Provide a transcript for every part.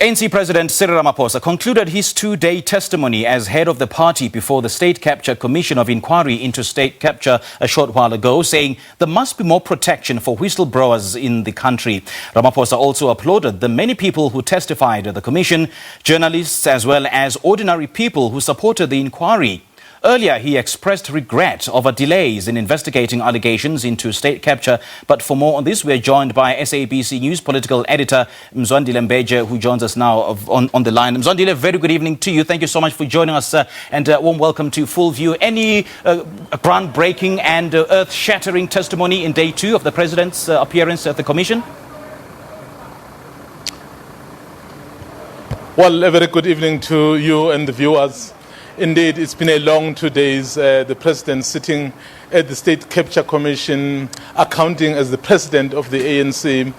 ANC President Cyril Ramaphosa concluded his two-day testimony as head of the party before the State Capture Commission of Inquiry into State Capture a short while ago, saying there must be more protection for whistleblowers in the country. Ramaphosa also applauded the many people who testified at the commission, journalists as well as ordinary people who supported the inquiry. Earlier, he expressed regret over delays in investigating allegations into state capture. But for more on this, we are joined by SABC News Political Editor Mzwandile Mbeje, who joins us now on the line. Mzwandile, very good evening to you. Thank you so much for joining us and warm welcome to Full View. Any groundbreaking and earth-shattering testimony in day two of the President's appearance at the Commission? Well, a very good evening to you and the viewers. Indeed, it's been a long 2 days. The President sitting at the State Capture Commission, accounting as the President of the ANC,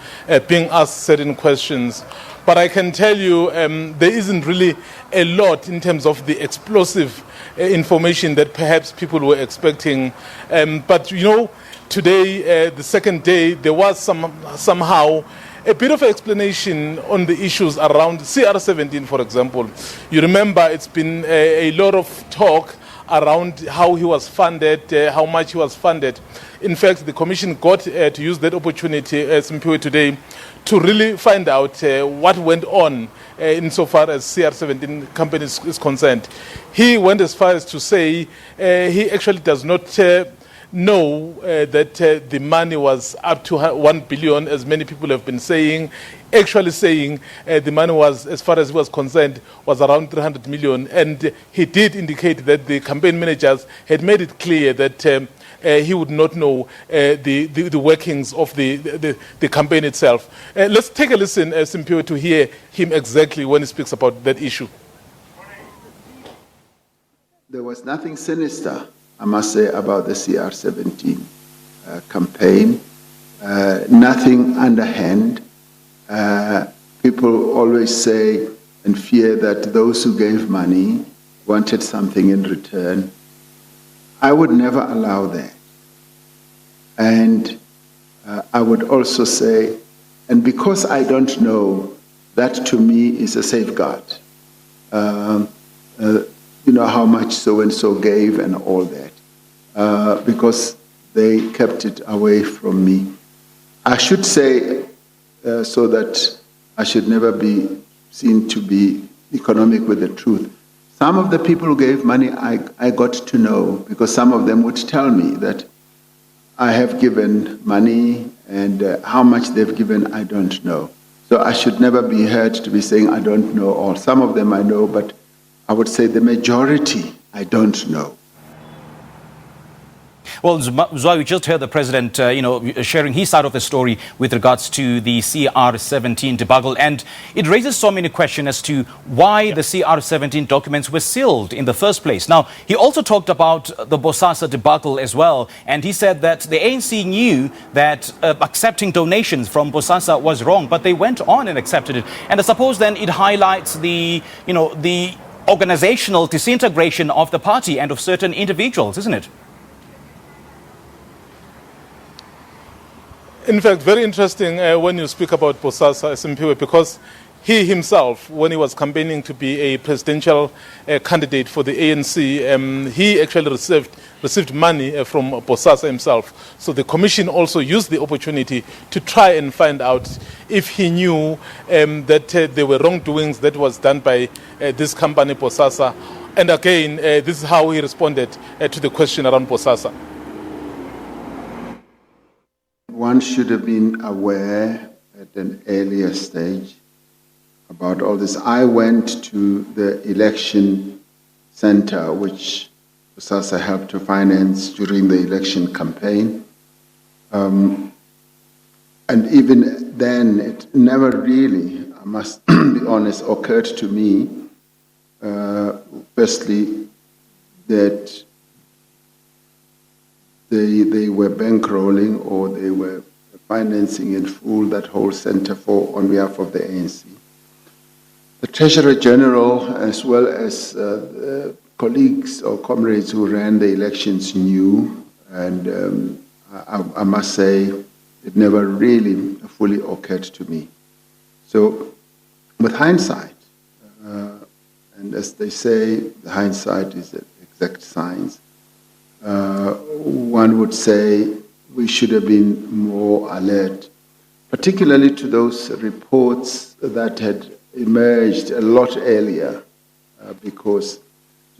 being asked certain questions. But I can tell you there isn't really a lot in terms of the explosive information that perhaps people were expecting. But, you know, today, the second day, there was somehow a bit of explanation on the issues around Cr17, for example. You remember it's been a lot of talk around how he was funded, how much he was funded. In fact, the Commission got to use that opportunity today to really find out what went on insofar as Cr17 Campaign is concerned. He went as far as to say he actually does not know that the money was up to 1 billion, as many people have been saying. Actually saying the money was, as far as he was concerned, was around 300 million. And he did indicate that the campaign managers had made it clear that he would not know the workings of the campaign itself. Let's take a listen, Simpiwe, to hear him exactly when he speaks about that issue. There was nothing sinister, I must say, about the Cr17 campaign, nothing underhand. People always say and fear that those who gave money wanted something in return. I would never allow that. And I would also say, and because I don't know, that to me is a safeguard. You know how much so-and-so gave and all that, because they kept it away from me. I should say, so that I should never be seen to be economic with the truth. Some of the people who gave money, I got to know, because some of them would tell me that I have given money, and how much they've given, I don't know. So I should never be heard to be saying I don't know all. Some of them I know, but I would say the majority, I don't know. Well, Zwa, we just heard the President, sharing his side of the story with regards to the Cr17 debacle. And it raises so many questions as to why the Cr17 documents were sealed in the first place. Now, he also talked about the Bosasa debacle as well. And he said that the ANC knew that accepting donations from Bosasa was wrong, but they went on and accepted it. And I suppose then it highlights the organizational disintegration of the party and of certain individuals, isn't it? In fact, very interesting when you speak about Bosasa, Simpiwe, because he himself, when he was campaigning to be a presidential candidate for the ANC, he actually received money from Bosasa himself. So the commission also used the opportunity to try and find out if he knew that there were wrongdoings that was done by this company, Bosasa. And again, this is how he responded to the question around Bosasa. One should have been aware at an earlier stage about all this. I went to the election center, which Bosasa helped to finance during the election campaign. And even then, it never really, I must be honest, occurred to me, firstly, that they were bankrolling or they were financing in full that whole center on behalf of the ANC. The Treasurer General, as well as colleagues or comrades who ran the elections, knew, and I must say it never really fully occurred to me. So with hindsight, and as they say, the hindsight is an exact science, one would say we should have been more alert, particularly to those reports that had emerged a lot earlier, because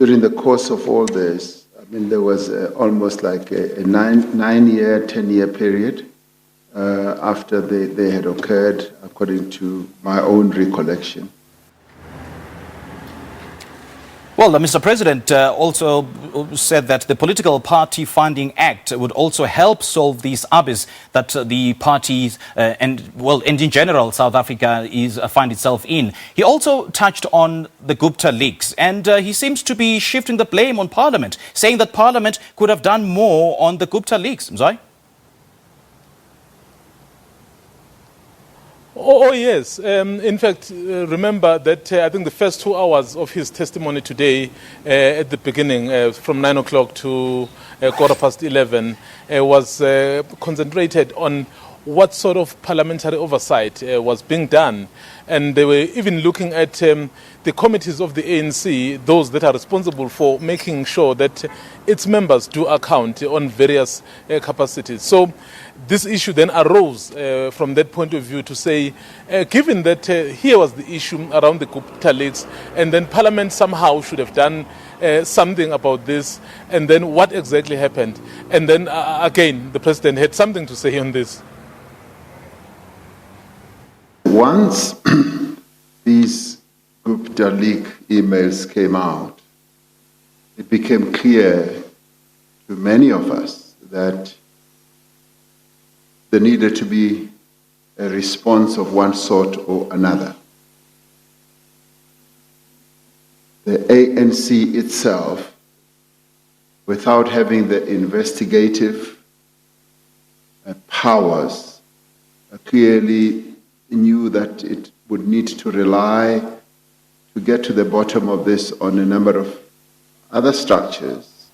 during the course of all this, I mean, there was almost like a 9-year, 10-year period after they had occurred, according to my own recollection. Well, Mr. President also said that the Political Party Funding Act would also help solve these abyss that the parties and in general South Africa find itself in. He also touched on the Gupta leaks, and he seems to be shifting the blame on Parliament, saying that Parliament could have done more on the Gupta leaks. Mzwai? Oh yes. In fact, remember that I think the first 2 hours of his testimony today, at the beginning, from 9 o'clock to 11:15, was concentrated on what sort of parliamentary oversight was being done. And they were even looking at the committees of the ANC, those that are responsible for making sure that its members do account on various capacities. So this issue then arose from that point of view to say, given that here was the issue around the Gupta leaks, and then Parliament somehow should have done something about this, and then what exactly happened? And then again, the President had something to say on this. Once these Gupta leak emails came out, it became clear to many of us that there needed to be a response of one sort or another. The ANC itself, without having the investigative powers, clearly knew that it would need to rely to get to the bottom of this on a number of other structures.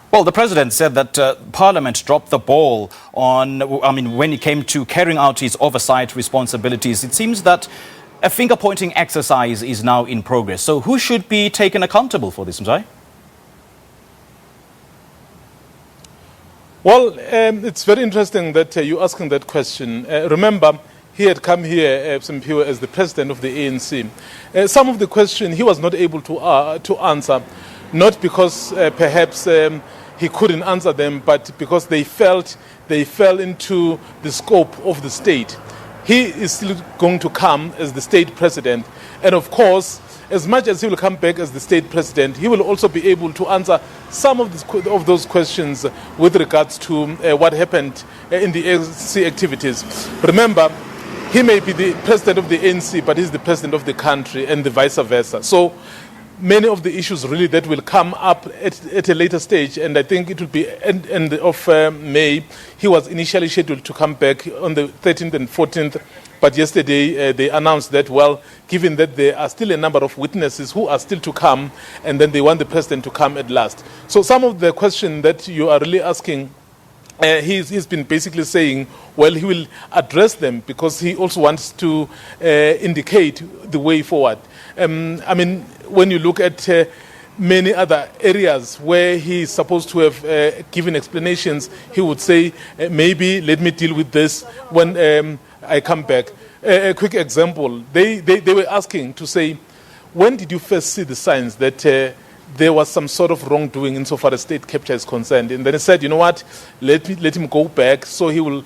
Well, the President said that Parliament dropped the ball on, when it came to carrying out his oversight responsibilities. It seems that a finger-pointing exercise is now in progress. So who should be taken accountable for this, Mzwai? Well, it's very interesting that you're asking that question. Remember, he had come here, Simpiwe, as the president of the ANC. Some of the questions he was not able to answer, not because perhaps he couldn't answer them, but because they fell into the scope of the state. He is still going to come as the state president, and of course, as much as he will come back as the state president, he will also be able to answer some of those questions with regards to what happened in the ANC activities. Remember, he may be the president of the ANC, but he's the president of the country, and the vice versa. So many of the issues really that will come up at a later stage, and I think it will be end of May. He was initially scheduled to come back on the 13th and 14th, but yesterday they announced that, well, given that there are still a number of witnesses who are still to come, and then they want the president to come at last. So some of the questions that you are really asking, he's been basically saying, well, he will address them because he also wants to indicate the way forward. When you look at many other areas where he is supposed to have given explanations, he would say, maybe let me deal with this when I come back. A quick example, they were asking to say, when did you first see the signs that there was some sort of wrongdoing insofar as state capture is concerned? And then he said, you know what, let him go back, so he will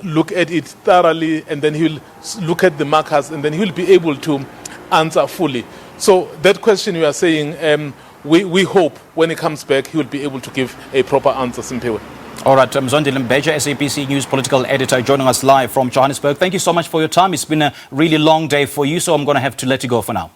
look at it thoroughly, and then he will look at the markers, and then he will be able to answer fully. So that question you are saying, we hope when he comes back he will be able to give a proper answer, Simpiwe. All right, Mzwandile Mbeje, SABC News Political Editor, joining us live from Johannesburg. Thank you so much for your time. It's been a really long day for you, so I'm going to have to let you go for now.